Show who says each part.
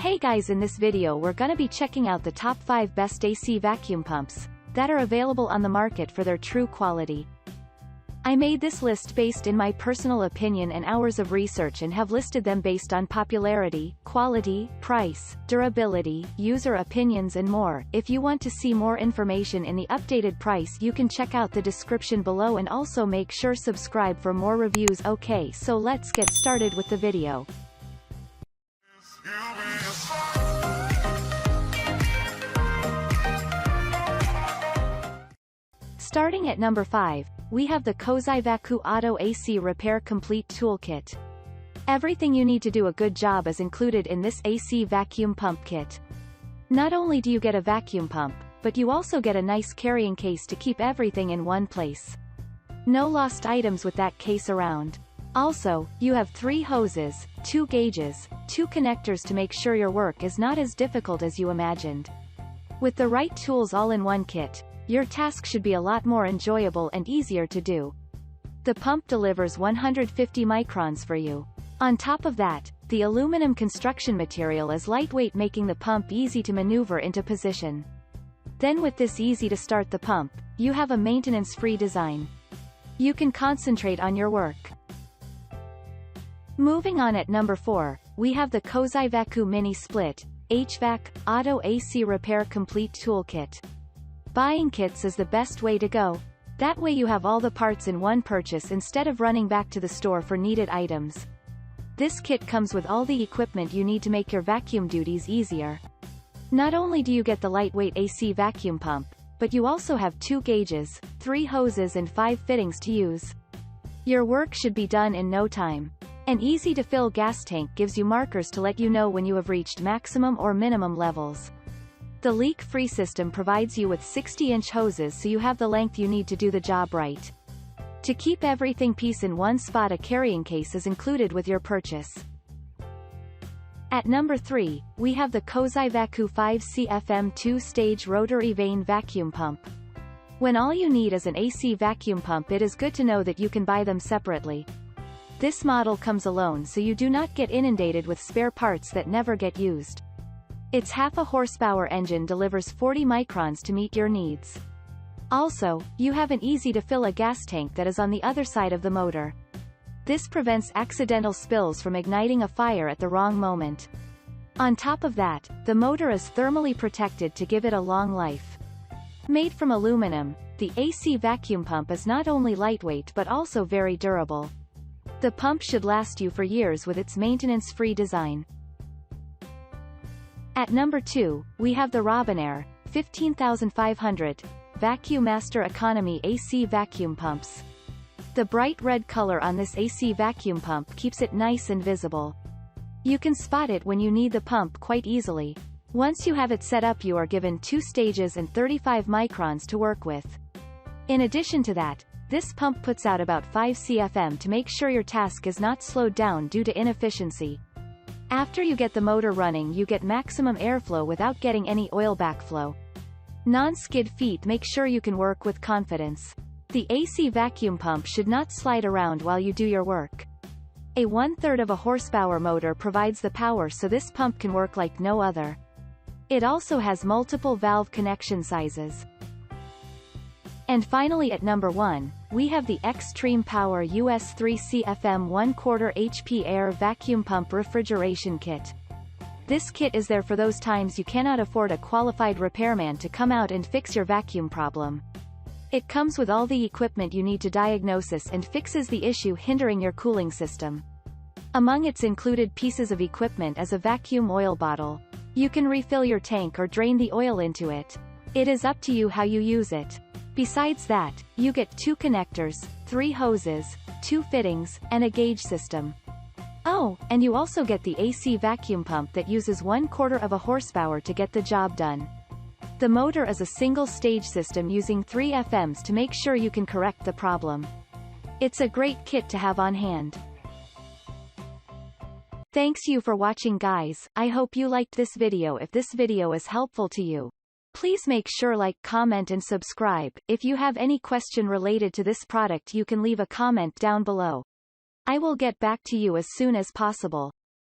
Speaker 1: Hey guys, in this video we're gonna be checking out the top 5 best AC vacuum pumps that are available on the market for their true quality. I made this list based in my personal opinion and hours of research and have listed them based on popularity, quality, price, durability, user opinions and more. If you want to see more information in the updated price, you can check out the description below and also make sure subscribe for more reviews. Okay, so let's get started with the video. Starting at number 5, we have the Kozyvacu Auto AC Repair Complete Toolkit. Everything you need to do a good job is included in this AC vacuum pump kit. Not only do you get a vacuum pump, but you also get a nice carrying case to keep everything in one place. No lost items with that case around. Also, you have 3 hoses, 2 gauges, 2 connectors to make sure your work is not as difficult as you imagined. With the right tools all in one kit, your task should be a lot more enjoyable and easier to do. The pump delivers 150 microns for you. On top of that, the aluminum construction material is lightweight, making the pump easy to maneuver into position. Then with this easy to start the pump, you have a maintenance-free design. You can concentrate on your work. Moving on, at number 4, we have the Kozyvacu Mini Split HVAC Auto AC Repair Complete Toolkit. Buying kits is the best way to go. That way you have all the parts in one purchase instead of running back to the store for needed items. This kit comes with all the equipment you need to make your vacuum duties easier. Not only do you get the lightweight AC vacuum pump, but you also have 2 gauges, 3 hoses and 5 fittings to use. Your work should be done in no time. An easy-to-fill gas tank gives you markers to let you know when you have reached maximum or minimum levels. The leak-free system provides you with 60-inch hoses, so you have the length you need to do the job right. To keep everything piece in one spot, a carrying case is included with your purchase. At number 3, we have the Kozyvacu 5CFM 2-stage Rotary Vane Vacuum Pump. When all you need is an AC vacuum pump, it is good to know that you can buy them separately. This model comes alone, so you do not get inundated with spare parts that never get used. Its half-a-horsepower engine delivers 40 microns to meet your needs. Also, you have an easy-to-fill a gas tank that is on the other side of the motor. This prevents accidental spills from igniting a fire at the wrong moment. On top of that, the motor is thermally protected to give it a long life. Made from aluminum, the AC vacuum pump is not only lightweight but also very durable. The pump should last you for years with its maintenance-free design. At number 2, we have the Robinair 15500 VacuMaster Economy AC Vacuum Pumps. The bright red color on this AC vacuum pump keeps it nice and visible. You can spot it when you need the pump quite easily. Once you have it set up, you are given 2 stages and 35 microns to work with. In addition to that, this pump puts out about 5 CFM to make sure your task is not slowed down due to inefficiency. After you get the motor running, you get maximum airflow without getting any oil backflow. Non-skid feet make sure you can work with confidence. The AC vacuum pump should not slide around while you do your work. A 1/3 of a horsepower motor provides the power, so this pump can work like no other. It also has multiple valve connection sizes. And finally, at number 1, we have the XtremepowerUS 3CFM 1/4 HP Air Vacuum Pump Refrigeration Kit. This kit is there for those times you cannot afford a qualified repairman to come out and fix your vacuum problem. It comes with all the equipment you need to diagnose and fixes the issue hindering your cooling system. Among its included pieces of equipment is a vacuum oil bottle. You can refill your tank or drain the oil into it. It is up to you how you use it. Besides that, you get 2 connectors, 3 hoses, 2 fittings, and a gauge system. Oh, and you also get the AC vacuum pump that uses 1/4 of a horsepower to get the job done. The motor is a single-stage system using 3 FMs to make sure you can correct the problem. It's a great kit to have on hand. Thanks you for watching, guys. I hope you liked this video. If this video is helpful to you, please make sure like, comment and subscribe. If you have any question related to this product, you can leave a comment down below. I will get back to you as soon as possible.